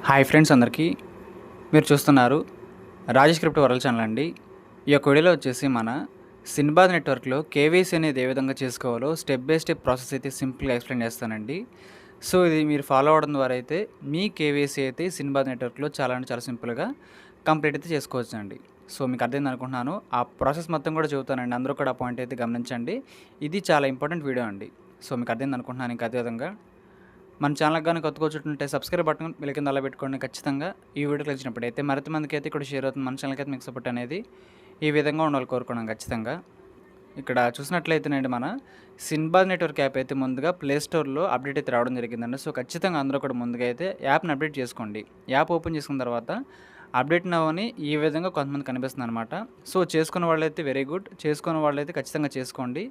Hi friends అందరికీ. మీరు చూస్తున్నారు రాజేష్ క్రిప్టో వరల్డ్ ఛానల్ అండి. ఈ యొక్క వీడియోలో వచ్చేసి మన సిన్బాద్ నెట్వర్క్లో కేవైసీ అనేది ఏ విధంగా చేసుకోవాలో స్టెప్ బై స్టెప్ ప్రాసెస్ అయితే సింపుల్గా ఎక్స్ప్లెయిన్ చేస్తానండి. సో ఇది మీరు ఫాలో అవడం ద్వారా అయితే మీ కేవైసీ అయితే సిన్బాద్ నెట్వర్క్లో చాలా అంటే చాలా సింపుల్గా కంప్లీట్ అయితే చేసుకోవచ్చు అండి. సో మీకు అర్థమైంది అనుకుంటున్నాను. ఆ ప్రాసెస్ మొత్తం కూడా చెబుతానండి. అందరూ కూడా ఆ పాయింట్ అయితే గమనించండి. ఇది చాలా ఇంపార్టెంట్ వీడియో అండి. సో మీకు అర్థమైంది అనుకుంటున్నాను. ఇంకా అదేవిధంగా మన ఛానల్కి కానీ కొత్తగా వచ్చుంటే సబ్స్క్రైబ్ బటన్ వీళ్ళ కింద అలా పెట్టుకోండి. ఖచ్చితంగా ఈ వీడియోకి వచ్చినప్పుడు అయితే మరింత మందికి అయితే ఇక్కడ షేర్ అవుతుంది. మన ఛానల్కి అయితే మీకు సపోర్ట్ అనేది ఈ విధంగా ఉండాలి కోరుకున్నాం ఖచ్చితంగా. ఇక్కడ చూసినట్లయితేనండి మన సిన్బాద్ నెట్వర్క్ యాప్ అయితే ముందుగా ప్లే స్టోర్లో అప్డేట్ అయితే రావడం జరిగిందండి. సో ఖచ్చితంగా అందరూ కూడా ముందుగా అయితే యాప్ని అప్డేట్ చేసుకోండి. యాప్ ఓపెన్ చేసుకున్న తర్వాత అప్డేట్ నవ్ అని ఈ విధంగా కొంతమంది కనిపిస్తుంది అనమాట. సో చేసుకున్న వాళ్ళైతే వెరీ గుడ్, చేసుకున్న వాళ్ళైతే ఖచ్చితంగా చేసుకోండి.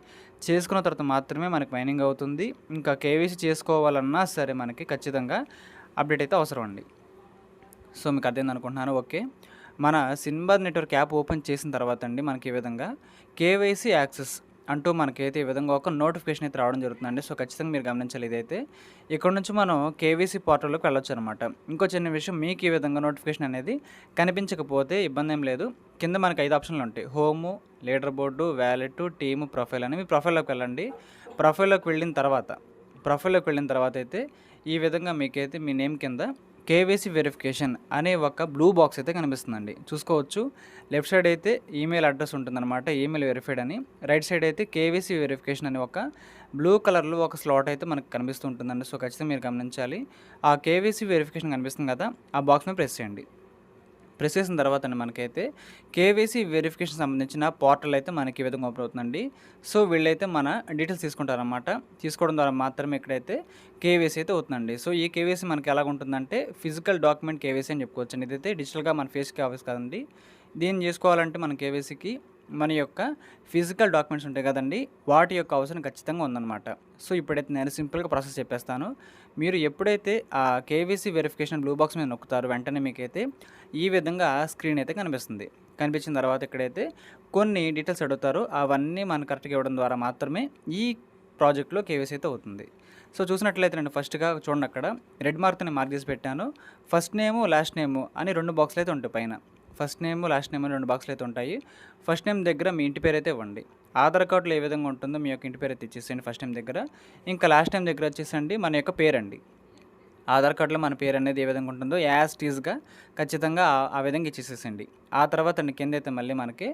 చేసుకున్న తర్వాత మాత్రమే మనకి మైనింగ్ అవుతుంది. ఇంకా కేవైసీ చేసుకోవాలన్నా సరే మనకి ఖచ్చితంగా అప్డేట్ అయితే అవసరం అండి. సో మీకు అర్థమైంది అనుకుంటున్నాను. ఓకే, మన సిన్బాద్ నెట్వర్క్ యాప్ ఓపెన్ చేసిన తర్వాత అండి మనకి ఈ విధంగా కేవైసీ యాక్సెస్ అంటూ మనకైతే ఈ విధంగా ఒక నోటిఫికేషన్ అయితే రావడం జరుగుతుందండి. సో ఖచ్చితంగా మీరు గమనించాలి. ఇదైతే ఇక్కడ నుంచి మనం కేవైసీ పోర్టల్లోకి వెళ్ళొచ్చు అనమాట. ఇంకో చిన్న విషయం, మీకు ఈ విధంగా నోటిఫికేషన్ అనేది కనిపించకపోతే ఇబ్బంది ఏం లేదు. కింద మనకి 5 ఆప్షన్లు ఉంటాయి: home, leader board, wallet, team, profile అని. మీ ప్రొఫైల్లోకి వెళ్ళండి. ప్రొఫైల్లోకి వెళ్ళిన తర్వాత అయితే ఈ విధంగా మీకైతే మీ నేమ్ కింద కేవైసీ వెరిఫికేషన్ అనే ఒక బ్లూ బాక్స్ అయితే కనిపిస్తుందండి. చూసుకోవచ్చు. లెఫ్ట్ సైడ్ అయితే ఈమెయిల్ అడ్రస్ ఉంటుందన్నమాట, ఈమెయిల్ వెరిఫైడ్ అని. రైట్ సైడ్ అయితే కేవైసీ వెరిఫికేషన్ అని ఒక బ్లూ కలర్లో ఒక స్లాట్ అయితే మనకు కనిపిస్తూ ఉంటుందండి. సో ఖచ్చితంగా మీరు గమనించాలి. ఆ కేవైసీ వెరిఫికేషన్ కనిపిస్తుంది కదా, ఆ బాక్స్ మీద ప్రెస్ చేయండి. ప్రెస్ చేసిన తర్వాత మనకైతే కేవైసీ వెరిఫికేషన్ సంబంధించిన పోర్టల్ అయితే మనకి ఈ విధంగా ఓపెన్ అవుతుందండి. సో వీళ్ళైతే మన డీటెయిల్స్ తీసుకుంటారన్నమాట. తీసుకోవడం ద్వారా మాత్రమే ఇక్కడైతే కేవైసీ అయితే అవుతుందండి. సో ఈ కేవైసీ మనకి ఎలా ఉంటుందంటే ఫిజికల్ డాక్యుమెంట్ కేవైసీ అని చెప్పుకోవచ్చండి. ఇదైతే డిజిటల్గా మన ఫేస్కి కావాల్సి కాదండి. దీన్ని చేసుకోవాలంటే మన కేవైసీకి మన యొక్క ఫిజికల్ డాక్యుమెంట్స్ ఉంటాయి కదండి, వాటి యొక్క అవసరం ఖచ్చితంగా ఉందన్నమాట. సో ఇప్పుడైతే నేను సింపుల్గా ప్రాసెస్ చెప్పేస్తాను. మీరు ఎప్పుడైతే ఆ కేవైసీ వెరిఫికేషన్ బ్లూ బాక్స్ మీద నొక్కుతారో వెంటనే మీకైతే ఈ విధంగా స్క్రీన్ అయితే కనిపిస్తుంది. కనిపించిన తర్వాత ఇక్కడైతే కొన్ని డీటెయిల్స్ అడుగుతారు. అవన్నీ మనం కరెక్ట్గా ఇవ్వడం ద్వారా మాత్రమే ఈ ప్రాజెక్ట్లో కేవైసీ అయితే అవుతుంది. సో చూసినట్లయితే నేను ఫస్ట్గా చూడండి, అక్కడ రెడ్ మార్క్ని మార్క్ చేసి పెట్టాను. ఫస్ట్ నేము, లాస్ట్ నేము అని 2 బాక్సులు అయితే ఉంటాయి పైన. ఫస్ట్ నేమ్, లాస్ట్ నేమ్ అని 2 బాక్సులు అయితే ఉంటాయి. ఫస్ట్ నేమ్ దగ్గర మీ ఇంటి పేరు అయితే ఇవ్వండి. ఆధార్ కార్డులో ఏ విధంగా ఉంటుందో మీ యొక్క ఇంటి పేరు అయితే ఇచ్చేసేయండి ఫస్ట్ నేమ్ దగ్గర. ఇంకా లాస్ట్ నేమ్ దగ్గర వచ్చేసండి మన యొక్క పేరండి. ఆధార్ కార్డులో మన పేరు అనేది ఏ విధంగా ఉంటుందో యాజ్ టీజ్గా ఖచ్చితంగా ఆ విధంగా ఇచ్చేసేసండి. ఆ తర్వాత కింద అయితే మళ్ళీ మనకి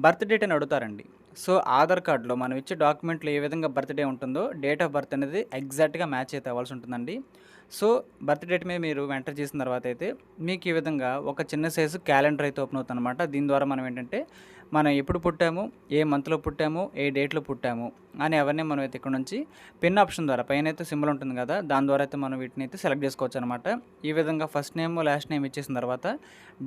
బర్త్ డేట్ అని అడుగుతారండి. సో ఆధార్ కార్డులో మనం ఇచ్చే డాక్యుమెంట్లో ఏ విధంగా బర్త్ డే ఉంటుందో డేట్ ఆఫ్ బర్త్ అనేది ఎగ్జాక్ట్గా మ్యాచ్ అయితే అవ్వాల్సి ఉంటుందండి. సో బర్త్ డేట్ మీద మీరు ఎంటర్ చేసిన తర్వాత అయితే మీకు ఈ విధంగా ఒక చిన్న సైజు క్యాలెండర్ అయితే ఓపెన్ అవుతుంది అనమాట. దీని ద్వారా మనం ఏంటంటే మనం ఎప్పుడు పుట్టాము, ఏ మంత్లో పుట్టాము, ఏ డేట్లో పుట్టాము అని అవన్నీ మనం అయితే ఇక్కడ నుంచి పిన్ ఆప్షన్ ద్వారా పైన అయితే సింబల్ ఉంటుంది కదా, దాని ద్వారా అయితే మనం వీటిని అయితే సెలెక్ట్ చేసుకోవచ్చు అనమాట. ఈ విధంగా ఫస్ట్ నేమ్, లాస్ట్ నేమ్ ఇచ్చేసిన తర్వాత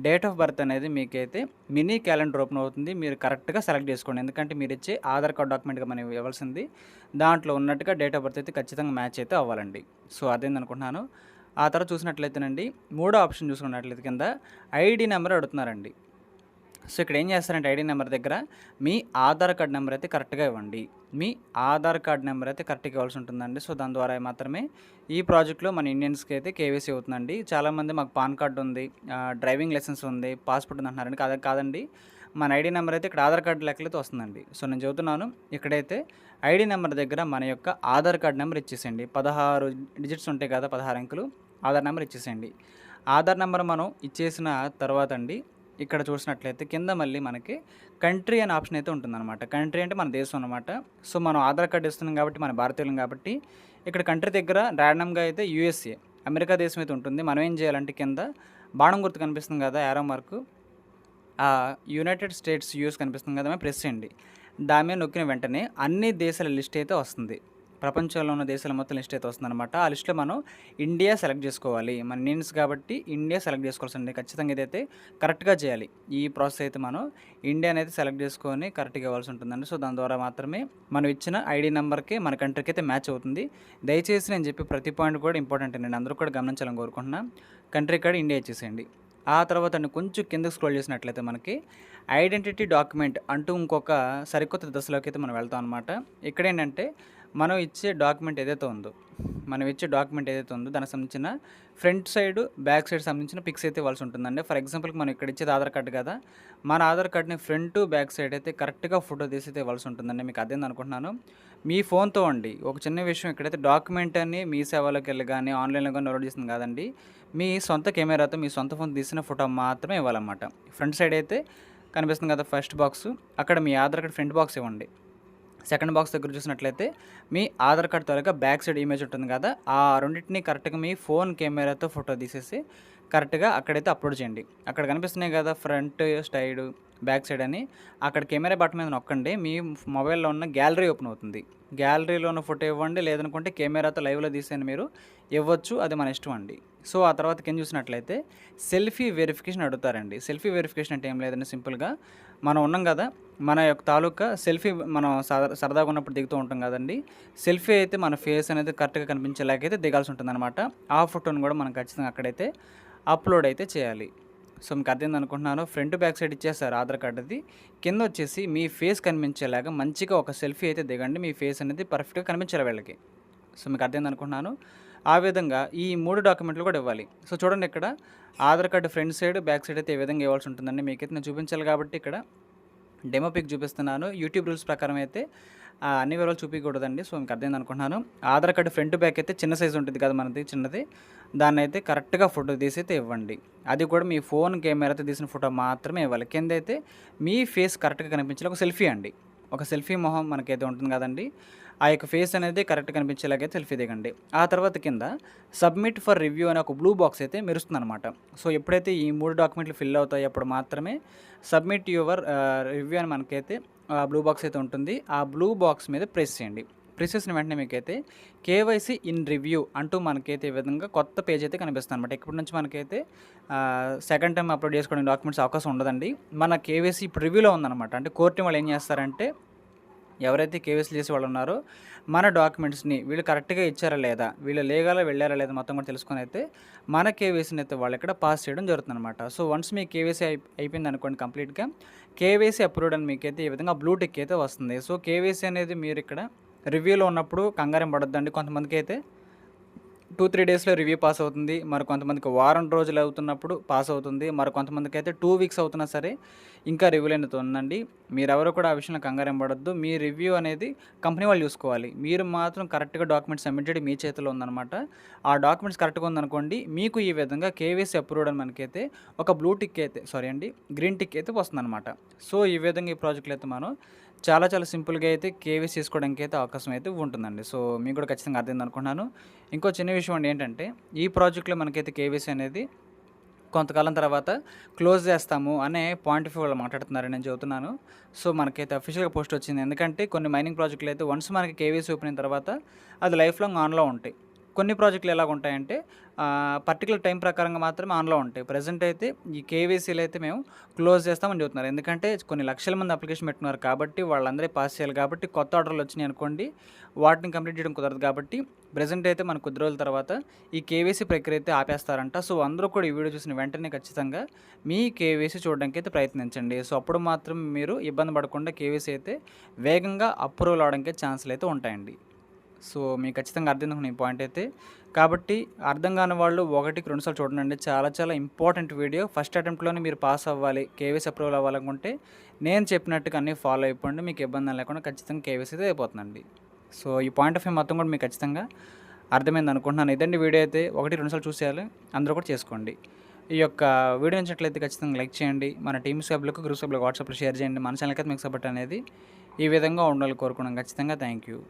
డేట్ ఆఫ్ బర్త్ అనేది మీకైతే మినీ క్యాలెండర్ ఓపెన్ అవుతుంది. మీరు కరెక్ట్గా సెలెక్ట్ చేసుకోండి. ఎందుకంటే మీరు ఇచ్చే ఆధార్ కార్డ్ డాక్యుమెంట్గా మనం ఇవ్వాల్సింది దాంట్లో ఉన్నట్టుగా డేట్ ఆఫ్ బర్త్ అయితే ఖచ్చితంగా మ్యాచ్ అయితే అవ్వాలండి. సో అదేంది అనుకుంటున్నాను. ఆ తర్వాత చూసినట్లయితేనండి మూడో ఆప్షన్ చూసుకున్నట్లయితే కింద ఐడి నెంబర్ అడుగుతున్నారండి. సో ఇక్కడ ఏం చేస్తారంటే ఐడి నెంబర్ దగ్గర మీ ఆధార్ కార్డ్ నెంబర్ అయితే కరెక్ట్గా ఇవ్వండి. మీ ఆధార్ కార్డ్ నెంబర్ అయితే కరెక్ట్గా ఇవ్వాల్సి ఉంటుందండి. సో దాని ద్వారా మాత్రమే ఈ ప్రాజెక్ట్లో మన ఇండియన్స్కి అయితే కేవైసీ అవుతుందండి. చాలామంది మాకు పాన్ కార్డు ఉంది, డ్రైవింగ్ లైసెన్స్ ఉంది, పాస్పోర్ట్ ఉంది అంటున్నారండి. కాదండి, మన ఐడి నెంబర్ అయితే ఇక్కడ ఆధార్ కార్డు లెక్కలతో వస్తుందండి. సో నేను చెబుతున్నాను, ఇక్కడైతే ఐడి నెంబర్ దగ్గర మన యొక్క ఆధార్ కార్డ్ నెంబర్ ఇచ్చేసేయండి. 16 డిజిట్స్ ఉంటాయి కదా, 16 అంకెలు ఆధార్ నెంబర్ ఇచ్చేసేయండి. ఆధార్ నెంబర్ మనం ఇచ్చేసిన తర్వాత అండి ఇక్కడ చూసినట్లయితే కింద మళ్ళీ మనకి కంట్రీ అనే ఆప్షన్ అయితే ఉంటుందన్నమాట. కంట్రీ అంటే మన దేశం అనమాట. సో మనం ఆధార్ కార్డు ఇస్తున్నాం కాబట్టి మన భారతీయులం కాబట్టి ఇక్కడ కంట్రీ దగ్గర ర్యాండమ్గా అయితే యూఎస్ఏ, అమెరికా దేశం అయితే ఉంటుంది. మనం ఏం చేయాలంటే కింద బాణం గుర్తు కనిపిస్తుంది కదా, arrow mark, United states US కనిపిస్తుంది కదా, మేము ప్రెస్ చేయండి. దాని మీద నొక్కిన వెంటనే అన్ని దేశాల లిస్ట్ అయితే వస్తుంది. ప్రపంచంలో ఉన్న దేశాల మొత్తం లిస్ట్ అయితే వస్తుందన్నమాట. ఆ లిస్ట్లో మనం ఇండియా సెలెక్ట్ చేసుకోవాలి. మన ఇండియన్స్ కాబట్టి ఇండియా సెలెక్ట్ చేసుకోవాల్సింది. ఖచ్చితంగా ఇదైతే కరెక్ట్గా చేయాలి. ఈ ప్రాసెస్ అయితే మనం ఇండియాని అయితే సెలెక్ట్ చేసుకొని కరెక్ట్గా ఇవ్వాల్సి ఉంటుందండి. సో దాని ద్వారా మాత్రమే మనం ఇచ్చిన ఐడి నెంబర్కి మన కంట్రీకి అయితే మ్యాచ్ అవుతుంది. దయచేసి నేను చెప్పి ప్రతి పాయింట్ కూడా ఇంపార్టెంట్ అండి, అందరూ కూడా గమనించాలని కోరుకుంటున్నా. కంట్రీ కార్డ్ ఇండియా ఇచ్చేసేయండి. ఆ తర్వాత కొంచెం కిందకు స్క్రోల్ చేసినట్లయితే మనకి ఐడెంటిటీ డాక్యుమెంట్ అంటూ ఇంకొక సరికొత్త దశలోకి అయితే మనం వెళ్తాం అనమాట. ఇక్కడ ఏంటంటే మనం ఇచ్చే డాక్యుమెంట్ ఏదైతే ఉందో దానికి సంబంధించిన ఫ్రంట్ సైడ్, బ్యాక్ సైడ్ సంబంధించిన పిక్స్ అయితే ఇవ్వాల్సి ఉంటుందండి. ఫర్ ఎగ్జాంపుల్‌కి మనం ఇక్కడ ఇచ్చేది ఆధార్ కార్డ్ కదా! మన ఆధార్ కార్డ్‌ని ఫ్రంట్, బ్యాక్ సైడ్ అయితే కరెక్ట్‌గా ఫోటో తీసి అయితే ఇవ్వాల్సి ఉంటుందండి. మీకు అర్థమైంది అనుకుంటున్నాను. మీ ఫోన్‌తో అండి. ఒక చిన్న విషయం ఇక్కడైతే డాక్యుమెంట్ అని మీ సేవలోకెళ్ళి గాని, ఆన్‌లైన్‌లో గాని డౌన్‌లోడ్ చేసింది కాదండి. మీ సొంత కెమెరాతో మీ సొంత ఫోన్ తీసిన ఫోటో మాత్రమే ఇవ్వాలన్నమాట. ఫ్రంట్ సైడ్ అయితే కనిపిస్తుంది కదా ఫస్ట్ బాక్సు, అక్కడ మీ ఆధార్ కార్డ్ ఫ్రంట్ బాక్స్ ఇవ్వండి. సెకండ్ బాక్స్ దగ్గర చూసినట్లయితే మీ ఆధార్ కార్డ్ తాలూకా బ్యాక్ సైడ్ ఇమేజ్ ఉంటుంది కదా! ఆ రెండిటిని కరెక్ట్‌గా మీ ఫోన్ కెమెరాతో ఫోటో తీసేసి కరెక్ట్‌గా అక్కడైతే అప్‌లోడ్ చేయండి. అక్కడ కనిపిస్తున్నాయి కదా ఫ్రంట్ సైడు, బ్యాక్ సైడ్ అని. అక్కడ కెమెరా బటన్ మీద నొక్కండి. మీ మొబైల్‌లో ఉన్న గ్యాలరీ ఓపెన్ అవుతుంది. గ్యాలరీలో ఉన్న ఫోటో ఇవ్వండి. లేదనుకుంటే కెమెరాతో లైవ్‌లో తీసైనా మీరు ఇవ్వచ్చు. అది మన ఇష్టం అండి. సో, ఆ తర్వాత కింద చూసినట్లయితే సెల్ఫీ వెరిఫికేషన్ అడుగుతారండి. సెల్ఫీ వెరిఫికేషన్ అంటే ఏం లేదండి, సింపుల్‌గా మనం ఉన్నాం కదా! మన యొక్క తాలూకా సెల్ఫీ మనం సరదాగా ఉన్నప్పుడు దిగుతూ ఉంటాం కదండీ! సెల్ఫీ అయితే మన ఫేస్ అనేది కరెక్ట్‌గా కనిపించేలాగైతే దిగాల్సి ఉంటుందనమాట. ఆ ఫోటోని కూడా మనం ఖచ్చితంగా అక్కడైతే అప్‌లోడ్ అయితే చేయాలి. సో, మీకు అర్థమైంది అనుకుంటున్నాను. ఫ్రంట్, బ్యాక్ సైడ్ ఇచ్చేసారు ఆధార్ కార్డ్‌ది. కిందొచ్చేసి మీ ఫేస్ కనిపించేలాగా మంచిగా ఒక సెల్ఫీ అయితే దిగండి. మీ ఫేస్ అనేది పర్ఫెక్ట్‌గా కనిపించాలి వీళ్ళకి. సో, మీకు అర్థమైంది అనుకుంటున్నాను. ఆ విధంగా ఈ 3 డాక్యుమెంట్లు కూడా ఇవ్వాలి. సో, చూడండి ఇక్కడ Aadhaar card front side, back side అయితే ఏ విధంగా ఇవ్వాల్సి ఉంటుందండి. మీకైతే నేను చూపించాలి కాబట్టి ఇక్కడ డెమో పిక్ చూపిస్తున్నాను. యూట్యూబ్ రూల్స్ ప్రకారం అయితే అన్ని వివరాలు చూపించకూడదండి. సో, మీకు అర్థమైంది అనుకుంటున్నాను. ఆధార్ కార్డ్ ఫ్రంట్, బ్యాక్ అయితే చిన్న సైజ్ ఉంటుంది కదా మనది చిన్నది. దాన్నైతే కరెక్ట్‌గా ఫోటో తీసి అయితే ఇవ్వండి. అది కూడా మీ ఫోన్ కెమెరాతో తీసిన ఫోటో మాత్రమే ఇవ్వాలి. కిందైతే మీ ఫేస్ కరెక్ట్‌గా కనిపించేలా ఒక సెల్ఫీ అండి. ఒక సెల్ఫీ మొహం మనకైతే ఉంటుంది కదండీ! ఆ యొక్క ఫేస్ అనేది కరెక్ట్‌గా కనిపించేలాగైతే సెల్ఫీ దిగండి. ఆ తర్వాత కింద సబ్మిట్ ఫర్ రివ్యూ అనే ఒక బ్లూ బాక్స్ అయితే మెరుస్తుందనమాట. సో, ఎప్పుడైతే ఈ 3 డాక్యుమెంట్లు ఫిల్ అవుతాయో అప్పుడు మాత్రమే సబ్మిట్ యువర్ రివ్యూ అని మనకైతే బ్లూ బాక్స్ అయితే ఉంటుంది. ఆ బ్లూ బాక్స్ మీద ప్రెస్ చేయండి. ప్రెస్ చేసిన వెంటనే మీకైతే కేవైసీ ఇన్ రివ్యూ అంటూ మనకైతే ఈ విధంగా కొత్త పేజ్ అయితే కనిపిస్తుందనమాట. ఇప్పటి నుంచి మనకైతే సెకండ్ టైమ్ అప్లోడ్ చేసుకోవడానికి డాక్యుమెంట్స్ అవకాశం ఉండదండి. మన కేవైసీ ఇప్పుడు రివ్యూలో ఉందనమాట. అంటే కోర్టు వాళ్ళు ఏం చేస్తారంటే ఎవరైతే కేవైసీ చేసే వాళ్ళు ఉన్నారో మన డాక్యుమెంట్స్‌ని వీళ్ళు కరెక్ట్‌గా ఇచ్చారా లేదా, వీళ్ళు లీగల్‌గా వెళ్ళారా లేదా మొత్తం కూడా తెలుసుకొని అయితే మన కేవైసీని అయితే వాళ్ళు ఇక్కడ పాస్ చేయడం జరుగుతుందనమాట. సో, వన్స్ మీ కేవైసీ అయిపోయిందనుకోండి కంప్లీట్‌గా, కేవైసీ అప్రూవ్డ్ అని మీకైతే ఈ విధంగా బ్లూ టిక్ అయితే వస్తుంది. సో, కేవైసీ అనేది మీరు ఇక్కడ రివ్యూలో ఉన్నప్పుడు కంగారేం పడొద్దండి. కొంతమందికైతే 2, 3 డేస్‌లో రివ్యూ పాస్ అవుతుంది. మరి కొంతమందికి వారం రోజులు అవుతున్నప్పుడు పాస్ అవుతుంది. మరి కొంతమందికైతే 2 వీక్స్ అవుతున్నా సరే ఇంకా రివ్యూలు అనేది ఉందండి. మీరెవరు కూడా ఆ విషయంలో కంగారేం పడొద్దు. మీ రివ్యూ అనేది కంపెనీ వాళ్ళు చూసుకోవాలి. మీరు మాత్రం కరెక్ట్‌గా డాక్యుమెంట్స్ సబ్మిట్ చేయడం మీ చేతిలో ఉందనమాట. ఆ డాక్యుమెంట్స్ కరెక్ట్‌గా ఉందనుకోండి, మీకు ఈ విధంగా కేవైసీ అప్రూవ్డ్ అని మనకైతే ఒక బ్లూ టిక్ అయితే గ్రీన్ టిక్ అయితే వస్తుందనమాట. సో, ఈ విధంగా ఈ ప్రాజెక్ట్‌లో అయితే మనం చాలా చాలా సింపుల్‌గా అయితే కేవైసీ చేసుకోవడానికి అయితే అవకాశం అయితే ఉంటుందండి. సో, మీకు కూడా ఖచ్చితంగా అర్థమైంది అనుకుంటున్నాను. ఇంకో చిన్న విషయం అండి ఏంటంటే, ఈ ప్రాజెక్ట్‌లో మనకైతే కేవైసీ అనేది కొంతకాలం తర్వాత క్లోజ్ చేస్తాము అనే పాయింట్ ఆఫ్ వ్యూ వాళ్ళు మాట్లాడుతున్నారని నేను చెబుతున్నాను. సో, మనకైతే అఫీషియల్‌గా పోస్ట్ వచ్చింది. ఎందుకంటే కొన్ని మైనింగ్ ప్రాజెక్టులు అయితే వన్స్ మనకి కేవైసీ ఓపెన్ అయిన తర్వాత అది లైఫ్ లాంగ్ ఆన్‌లో ఉంటాయి. కొన్ని ప్రాజెక్టులు ఎలాగుంటాయంటే పర్టిక్యులర్ టైం ప్రకారంగా మాత్రమే ఆన్‌లో ఉంటాయి. ప్రెజెంట్ అయితే ఈ కేవైసీలు అయితే మేము క్లోజ్ చేస్తామని చెబుతున్నారు. ఎందుకంటే కొన్ని లక్షల మంది అప్లికేషన్ పెట్టుకున్నారు కాబట్టి వాళ్ళందరికీ పాస్ చేయాలి కాబట్టి కొత్త ఆర్డర్‌లు వచ్చినాయి అనుకోండి, వాటిని కంప్లీట్ చేయడం కుదరదు కాబట్టి ప్రెజెంట్ అయితే మనకు కొద్ది రోజుల తర్వాత ఈ కేవైసీ ప్రక్రియ అయితే ఆపేస్తారంట. సో, అందరూ కూడా ఈ వీడియో చూసిన వెంటనే ఖచ్చితంగా మీ కేవైసీ చూడడానికి అయితే ప్రయత్నించండి. సో, అప్పుడు మాత్రం మీరు ఇబ్బంది పడకుండా కేవైసీ అయితే వేగంగా అప్రూవల్ అవ్వడానికి ఛాన్సులు అయితే ఉంటాయండి. సో, మీకు ఖచ్చితంగా అర్థమైందనుకున్న ఈ పాయింట్ అయితే. కాబట్టి అర్థం కాని వాళ్ళు 1కి 2 సార్లు చూడండి. చాలా చాలా ఇంపార్టెంట్ వీడియో. ఫస్ట్ అటెంప్ట్‌లోనే మీరు పాస్ అవ్వాలి, కేవైసీ అప్రూవల్ అవ్వాలనుకుంటే నేను చెప్పినట్టుగా అన్నీ ఫాలో అయిపోండి. మీకు ఇబ్బంది లేకుండా ఖచ్చితంగా కేవైసీ అయితే అయిపోతుందండి. సో, ఈ పాయింట్ ఆఫ్ వ్యూ మొత్తం కూడా మీకు ఖచ్చితంగా అర్థమైంది అనుకుంటున్నాను. ఇదండి వీడియో అయితే. 1, 2 సార్లు చూసేయాలి. అందరూ కూడా చేసుకోండి. ఈ యొక్క వీడియో నచ్చినట్లయితే ఖచ్చితంగా లైక్ చేయండి. మన టీమ్ సభ్యులకు, గ్రూప్ సభ్యులకు వాట్సాప్‌లో షేర్ చేయండి. మన ఛానల్‌కి అయితే మీకు సపోర్ట్ అనేది ఈ విధంగా ఉండాలని కోరుకున్నాం. ఖచ్చితంగా థ్యాంక్ యూ.